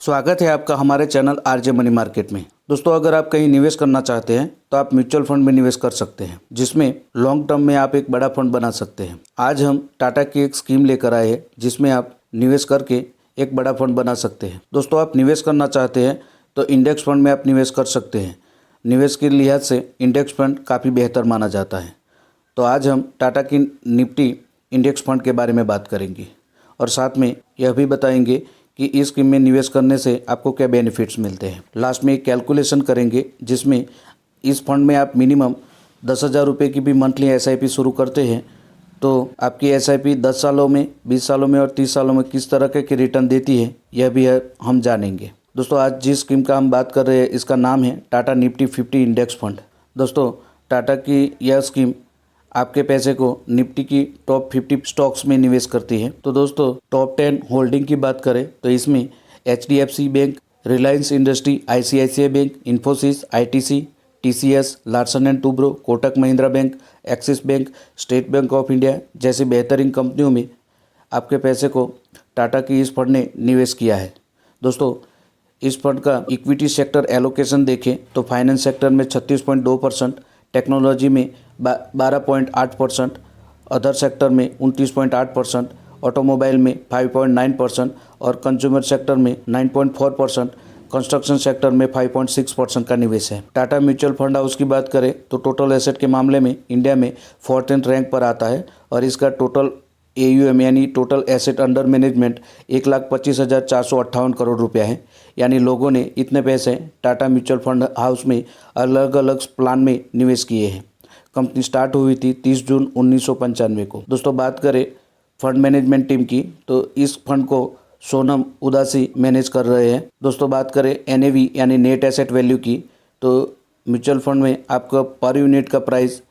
स्वागत है आपका हमारे चैनल आरजे मनी मार्केट में। दोस्तों, अगर आप कहीं निवेश करना चाहते हैं तो आप म्यूचुअल फंड में निवेश कर सकते हैं, जिसमें लॉन्ग टर्म में आप एक बड़ा फंड बना सकते हैं। आज हम टाटा की एक स्कीम लेकर आए हैं जिसमें आप निवेश करके एक बड़ा फंड बना सकते हैं। दोस्तों, आप निवेश करना चाहते हैं तो इंडेक्स फंड में आप निवेश कर सकते हैं। निवेश के लिहाज से इंडेक्स फंड काफ़ी बेहतर माना जाता है। तो आज हम टाटा की निफ्टी इंडेक्स फंड के बारे में बात करेंगे और साथ में यह भी बताएंगे कि इस स्कीम में निवेश करने से आपको क्या बेनिफिट्स मिलते हैं। लास्ट में एक कैलकुलेशन करेंगे जिसमें इस फंड में आप मिनिमम 10,000 रुपये की भी मंथली SIP शुरू करते हैं तो आपकी SIP 10 सालों में, 20 सालों में और 30 सालों में किस तरह के रिटर्न देती है, यह भी हम जानेंगे। दोस्तों, आज जिस स्कीम का हम बात कर रहे हैं इसका नाम है टाटा निफ्टी 50 इंडेक्स फंड। दोस्तों, टाटा की यह स्कीम आपके पैसे को निफ्टी की टॉप 50 स्टॉक्स में निवेश करती है। तो दोस्तों, टॉप 10 होल्डिंग की बात करें तो इसमें HDFC bank, Reliance industry, ICICI bank, Infosys, ITC, TCS, Larsen and Toubro, Kotak Mahindra bank, axis bank, state bank of India जैसी बेहतरीन कंपनियों में आपके पैसे को टाटा की इस फंड ने निवेश किया है। दोस्तों, इस फंड का इक्विटी सेक्टर एलोकेशन देखें तो फाइनेंस सेक्टर में 36.2%, टेक्नोलॉजी में 12.8%, अदर सेक्टर में 29.8%, ऑटोमोबाइल में 5.9% और कंज्यूमर सेक्टर में 9.4%, कंस्ट्रक्शन सेक्टर में 5.6% का निवेश है। टाटा म्यूचुअल फंड हाउस की बात करें तो टोटल एसेट के मामले में इंडिया में 14th रैंक पर आता है और इसका टोटल AUM यानी total asset under management 1,25,458 crore रुपया है। यानी लोगों ने इतने पैसे टाटा म्यूचुअल फंड हाउस में अलग अलग प्लान में निवेश किए हैं। कंपनी स्टार्ट हुई थी 30 जून 1995 को। दोस्तों, बात करें फंड मैनेजमेंट टीम की तो इस फंड को सोनम उदासी मैनेज कर रहे हैं। दोस्तों, बात करें NAV यानी नेट एसेट वैल्यू की तो म्यूचुअल फंड में आपका पर यूनिट का प्राइस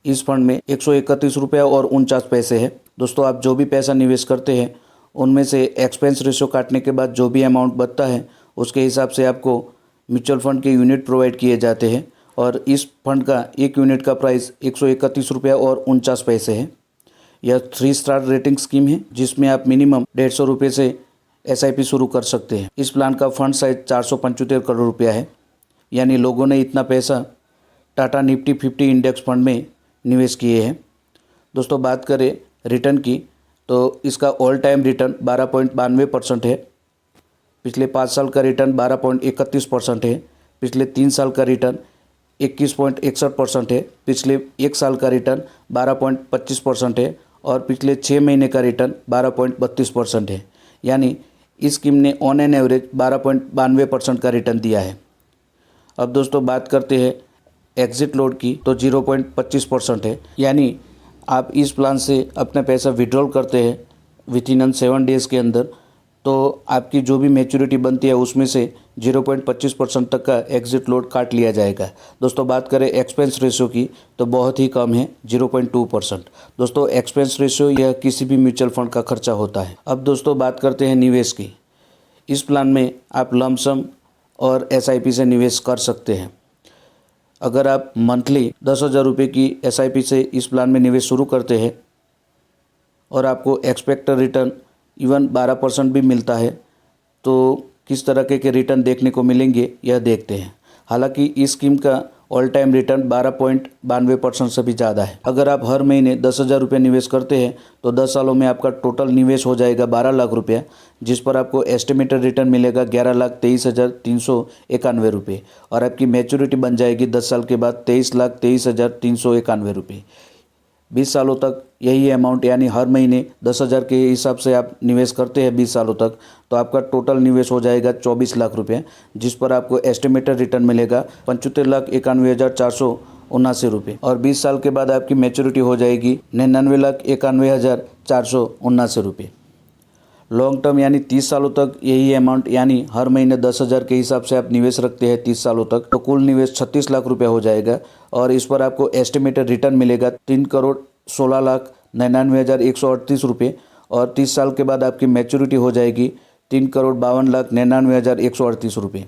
इस फंड में 131 रुपये और 49 पैसे है। दोस्तों, आप जो भी पैसा निवेश करते हैं उनमें से एक्सपेंस रेशियो काटने के बाद जो भी अमाउंट बचता है उसके हिसाब से आपको म्यूचुअल फंड के यूनिट प्रोवाइड किए जाते हैं और इस फंड का एक यूनिट का प्राइस 131 रुपये और 49 पैसे है। यह 3 स्टार रेटिंग स्कीम है जिसमें आप मिनिमम 150 रुपये से SIP शुरू कर सकते हैं। इस प्लान का फंड साइज 475 करोड़ रुपया है। यानी लोगों ने इतना पैसा टाटा निफ्टी 50 इंडेक्स फंड में निवेश किए हैं। दोस्तों, बात करें रिटर्न की तो इसका ऑल टाइम रिटर्न 12.92% है। पिछले 5 साल का रिटर्न 12.31% है। पिछले 3 साल का रिटर्न 21.61% है। पिछले 1 साल का रिटर्न 12.25% है और पिछले 6 महीने का रिटर्न 12.32% है। यानी इस स्कीम ने ऑन एन एवरेज 12.92% का रिटर्न दिया है। अब दोस्तों, बात करते हैं एग्जिट लोड की तो 0.25% है। यानी आप इस प्लान से अपना पैसा विड्रॉल करते हैं विथ इन 7 डेज़ के अंदर तो आपकी जो भी मैच्योरिटी बनती है उसमें से 0.25% तक का एग्जिट लोड काट लिया जाएगा। दोस्तों, बात करें एक्सपेंस रेशियो की तो बहुत ही कम है, 0.2%। दोस्तों, एक्सपेंस रेशियो यह किसी भी म्यूचुअल फंड का खर्चा होता है। अब दोस्तों, बात करते हैं निवेश की। इस प्लान में आप लमसम और SIP से निवेश कर सकते हैं। अगर आप मंथली 10,000 रुपये की SIP से इस प्लान में निवेश शुरू करते हैं और आपको एक्सपेक्टेड रिटर्न इवन 12% भी मिलता है तो किस तरह के रिटर्न देखने को मिलेंगे यह देखते हैं। हालांकि इस स्कीम का ऑल टाइम रिटर्न 12.92% से भी ज़्यादा है। अगर आप हर महीने 10,000 रुपये निवेश करते हैं तो 10 सालों में आपका टोटल निवेश हो जाएगा 12 लाख रुपया, जिस पर आपको एस्टिमेटेड रिटर्न मिलेगा 11,23,391 रुपये और आपकी मैच्योरिटी बन जाएगी 10 साल के बाद 23,23,391 रुपये। 20 सालों तक यही अमाउंट यानी हर महीने 10,000 के हिसाब से आप निवेश करते हैं 20 सालों तक तो आपका टोटल निवेश हो जाएगा 24 लाख रुपये, जिस पर आपको एस्टिमेटेड रिटर्न मिलेगा 75,91,479 रुपये और 20 साल के बाद आपकी मैच्योरिटी हो जाएगी 99,91,479 रुपये। लॉन्ग टर्म यानी 30 सालों तक यही अमाउंट यानी हर महीने 10,000 के हिसाब से आप निवेश रखते हैं 30 सालों तक तो कुल निवेश 36 लाख रुपया हो जाएगा और इस पर आपको एस्टिमेटेड रिटर्न मिलेगा 3,16,99,138 रुपये और 30 साल के बाद आपकी मैच्योरिटी हो जाएगी 3,52,99,138 रुपये।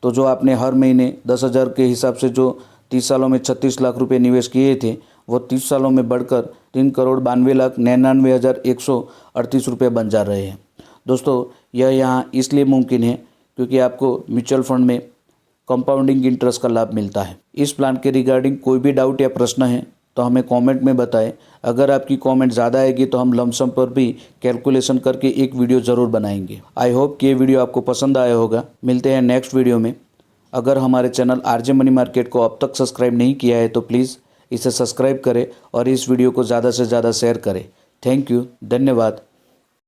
तो जो आपने हर महीने 10,000 के हिसाब से जो 30 सालों में 36 लाख रुपये निवेश किए थे वो 30 सालों में बढ़कर 3,92,99,138 रुपये बन जा रहे हैं। दोस्तों, यह यहाँ इसलिए मुमकिन है क्योंकि आपको म्यूचुअल फंड में कंपाउंडिंग इंटरेस्ट का लाभ मिलता है। इस प्लान के रिगार्डिंग कोई भी डाउट या प्रश्न है तो हमें कमेंट में बताएं। अगर आपकी कमेंट ज़्यादा आएगी तो हम लमसम पर भी कैलकुलेशन करके एक वीडियो ज़रूर बनाएंगे। आई होप कि ये वीडियो आपको पसंद आया होगा। मिलते हैं नेक्स्ट वीडियो में। अगर हमारे चैनल आरजे मनी मार्केट को अब तक सब्सक्राइब नहीं किया है तो प्लीज़ इसे सब्सक्राइब करें और इस वीडियो को ज़्यादा से ज़्यादा शेयर करें। थैंक यू, धन्यवाद।